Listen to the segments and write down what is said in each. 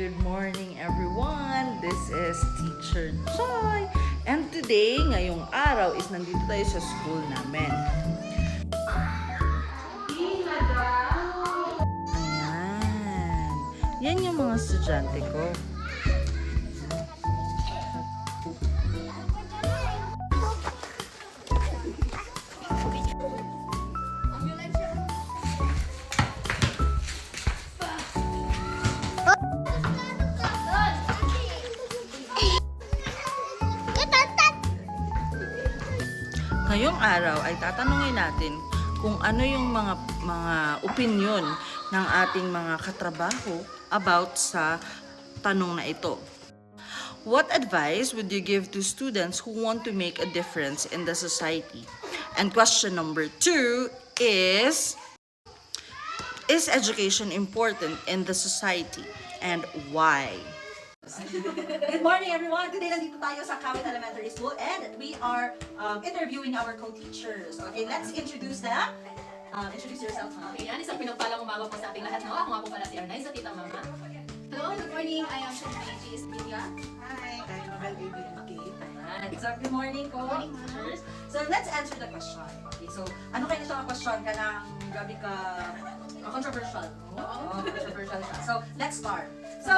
Good morning everyone! This is Teacher Joy. And today, ngayong araw is nandito tayo sa school namin. Ayan. Yan yung mga estudyante ko. Ngayong araw ay tatanungin natin kung ano yung mga opinion ng ating mga katrabaho about sa tanong na ito. What advice would you give to students who want to make a difference in the society? And question number 2 is education important in the society and why? Good morning, everyone. Today, nandito tayo sa Kawit Elementary School and we are interviewing our co-teachers. Okay, let's introduce them. Introduce yourself, ha? Okay, yan. Isang pinagpalang umaga po sa ating lahat, no? Ako nga po pala si Arnay, sa Tita Mama. Hello, good morning. I am Shani G's Media. Hi, I'm Mabel Baby Kate. So, good morning, co-teachers. So, let's answer the question. Okay, so, ano kayo sa question ka ng gabi ka controversial? Oo, controversial siya. So, let's start. So,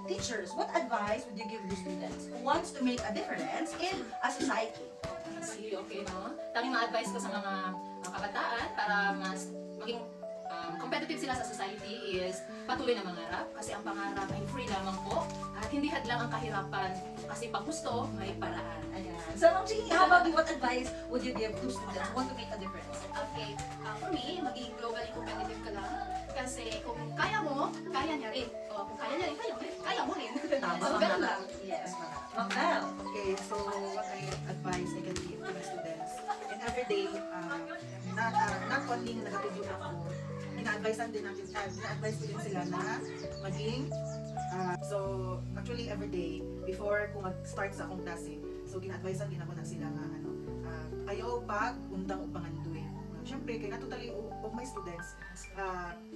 teachers, what advice would you give to students who wants to make a difference in a society? Sige, okay, no? Tanging ma-advise ko sa mga kabataan para mas maging competitive sila sa society is patuloy na mangarap kasi ang pangarap ay free lamang po at hindi hadlang ang kahirapan kasi pag gusto, may paraan. Ayan. So, Ma'am Chini, how about you? What advice would you give to students who want to make a difference? Okay, for me, maging globally competitive ka lang. Kasi kung kaya mo, kaya niya rin. O kung kaya niya rin, kaya mo rin. So, ganun lang. Yes, Ma'am. Okay, so what I advise I can give to my students, and every day, not only na nag-review ako, ina-advisean din natin, ina-advise ko din sila na maging, so actually every day, before kung mag-start sa akong klase, so gina-advisean din ako na sila nga, ayaw pag undang o pangandoy. Siyempre, kaya na totally of my students,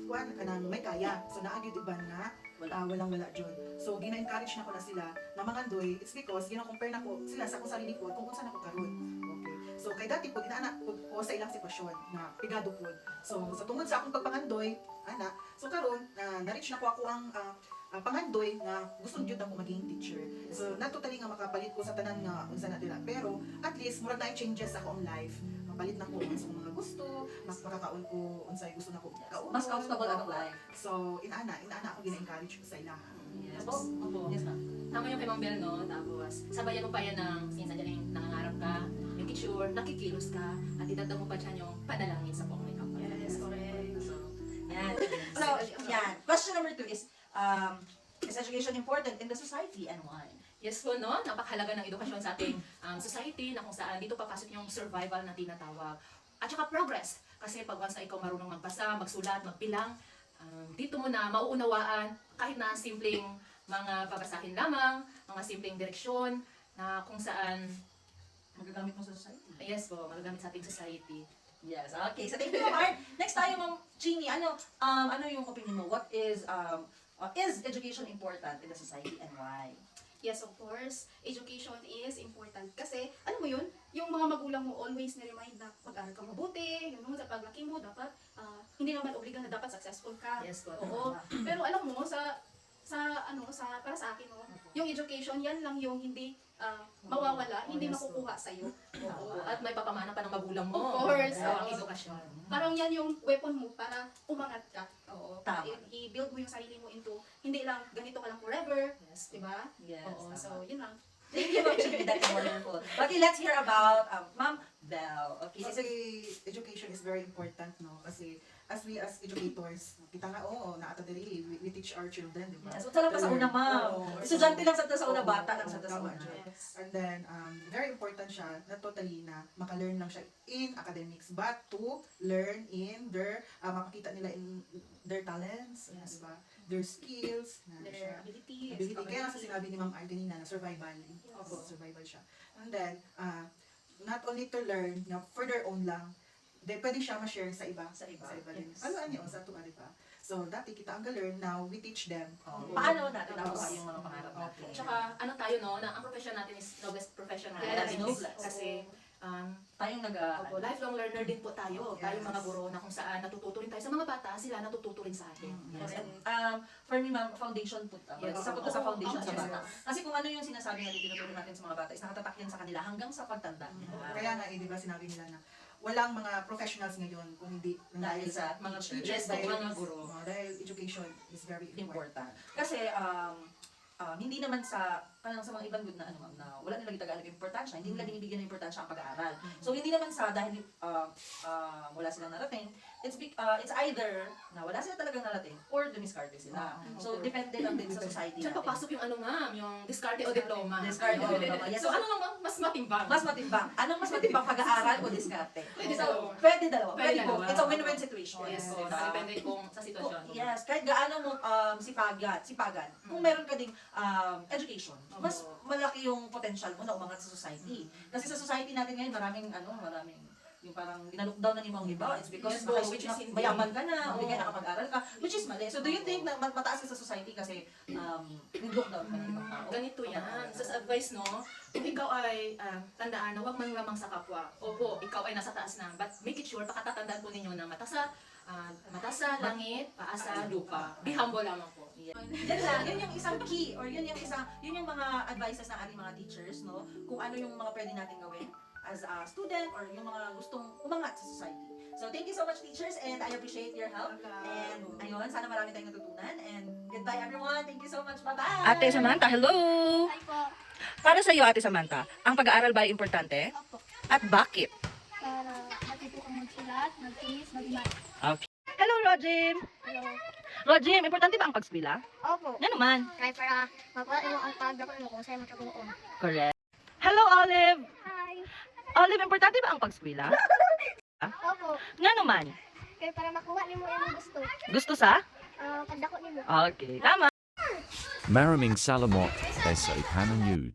kuan kanang may kaya. So naagyo diba nga walang-wala dyan. So gina-encourage na ko na sila na mangandoy. It's because gina-compare na ko sila sa akong sarili ko kung unsa na ko karon. Okay. So kay dati po inaanak ko sa ilang sitwasyon na pigado po. So sa tungod sa akong pagpangandoy, so karon na-reach na ko ang pangandoy nga gusto jud ako maging teacher. So not totally nga makapalit ko sa tanan nga unsa na dila, pero at least murag na changes sa akong life. Mapalit na ko sa mga gusto, mas makakaon ko unsay gusto na ko kauno. Mas comfortable ang life. So inaana ako gina-encourage ko sa ila. Yes. Opo. Yes, ma'am. Tama yung kay Ma'am Bel, no? Tapos, sabayan mo pa yan ng minsan dyan yung nangangarap ka, yung sure, nakikilos ka, at idagdag mo pa dyan yung panalangin sa buong may kapal. Yes, correct. So, Yan. So, yan. Question number 2 is education important in the society and why? yes po, no? Napakahalaga ng edukasyon sa ating society na kung saan dito papasok yung survival na tinatawag. At saka progress. Kasi pag once na ikaw marunong magbasa, magsulat, magbilang, dito mo na mauunawaan kahit na simpleng mga babasahin lamang, mga simpleng direksyon na kung saan Magagamit mo sa society. yes po, magagamit sa ating society. Yes. Okay. So, thank you, Ma'am Art. Next tayo, Ma'am Chini. Ano yung opinion mo? What is education important in the society and why? Yes, of course. Education is important. Kasi, alam mo yun, yung mga magulang mo always na-remind na mag-aral ka mabuti, yun, sa paglaki mo, dapat, hindi naman obliga na dapat successful ka. Yes po. Oo. Pero alam mo, para sa akin, no, yung education, yan lang yung hindi mawawala, hindi makukuha sa'yo. Oo. At may papamana pa ng magulang mo. Of course. So, ang edukasyon. Parang yan yung weapon mo para umangat ka. Oo. Tama. I-build mo yung sarili mo into, hindi lang ganito ka lang forever. Yes. Diba? Yes. Oo. So, yun lang. Thank you, Ma'am Chini. That's wonderful. Okay, let's hear about Ma'am Belle. Okay. Kasi education is very important, no? Kasi as educators, kita nga, naata diri, we teach our children, di ba? Yes. So, lang pa sa una, Ma'am. Oo. Estudyante lang sa una, bata lang sa Tama una. dyan. And then, very important siya na totally na maka-learn lang siya in academics, but to learn in their, mapakita nila in their talents, Yes. di ba? Their skills, Their abilities. ability. Kaya sa sinabi ni Ma'am Art kanina na survival. Opo, survival siya. And then, not only to learn, for their own lang, pwede siya ma-share sa iba. Sa iba. din. Yes. Ano sa tuwa, di ba? So, dati kita ang learn, now we teach them. Paano natin nakuha yung mga pangarap natin? Tsaka ano tayo no, na ang profession natin is noblest profession Yes, natin. noblest. Kasi Tayong opo, lifelong learner din po tayo. Tayo mga guro na kung saan natututo rin tayo sa mga bata, sila natututo rin sa atin. Yes, and for me, ma'am, foundation po. Yes. Isa po to sa foundation sa Yes. bata. Kasi kung ano yung sinasabi nga tinuturo natin sa mga bata, is nakatatak yan sa kanila hanggang sa pagtanda. Kaya nga, di ba sinabi nila na walang mga professionals ngayon kung hindi Dahil sa mga teachers, dahil, mga guro. dahil education is very important. Important. Kasi hindi naman sa parang sa mga ibang good na wala nilang itagalog yung importansya, hindi nila binibigyan ng importansya ang pag-aaral. So hindi naman sa dahil wala silang narating, it's either na wala sila talagang narating or dumiskarte sila. So depende lang din sa society Diyan natin. papasok yung ano ma'am, yung diskarte o diploma. Diskarte o diploma. Yes. So ano lang ma'am, mas matimbang? Mas matimbang. Anong mas matimbang, pag-aaral o diskarte? Pwede So, dalawa. pwede dalawa. Pwede Pwede po. dalawa. It's a win-win situation. Yes, Diba? nakadepende kung sa sitwasyon. Yes, kahit gaano mo sipagan, kung meron ka ding education, mas malaki yung potential mo na umangat sa society. Kasi sa society natin ngayon, maraming yung parang dinalockdown na ni mga iba, it's because Yes, po, which is hindi. mayaman ka na, o di kaya nakapag-aral ka, which is mali. So do you think na mataas ka sa society kasi lockdown ka ng ibang tao? Ganito yan. Sa advice, no, kung ikaw ay tandaan na huwag man lamang sa kapwa. Opo, ikaw ay nasa taas na. But make it sure, pakatatandaan po ninyo na mata sa langit, paa sa lupa. Be humble lamang po. Yan lang, yun yung isang key or yun yung mga advices ng ating mga teachers, no? Kung ano yung mga pwede natin gawin as a student or yung mga gustong umangat sa society. So thank you so much teachers and I appreciate your help. And ayun, sana marami tayong natutunan and goodbye everyone. Thank you so much. Bye-bye. Ate Samantha, hello! Hi po. Para sa iyo, Ate Samantha, ang pag-aaral ba ay importante? Opo. At bakit? Para matuto kang magsulat, mag-tiis, mag-mat. Okay. Hello, Rojim! Hello. Rojim, importante ba ang pagskwela? Opo. Nga naman. Kaya para mapala mo ang pagdapat mo kung sa'yo mataguloon. Correct. Hello, Olive! Hi. Olive, importante ba ang pagskwela? Opo. Nga naman. Kaya para makuha ni mo yung gusto. Gusto sa? Pagdako ni mo. Okay, tama. Maraming Salamot, Eso Pananud.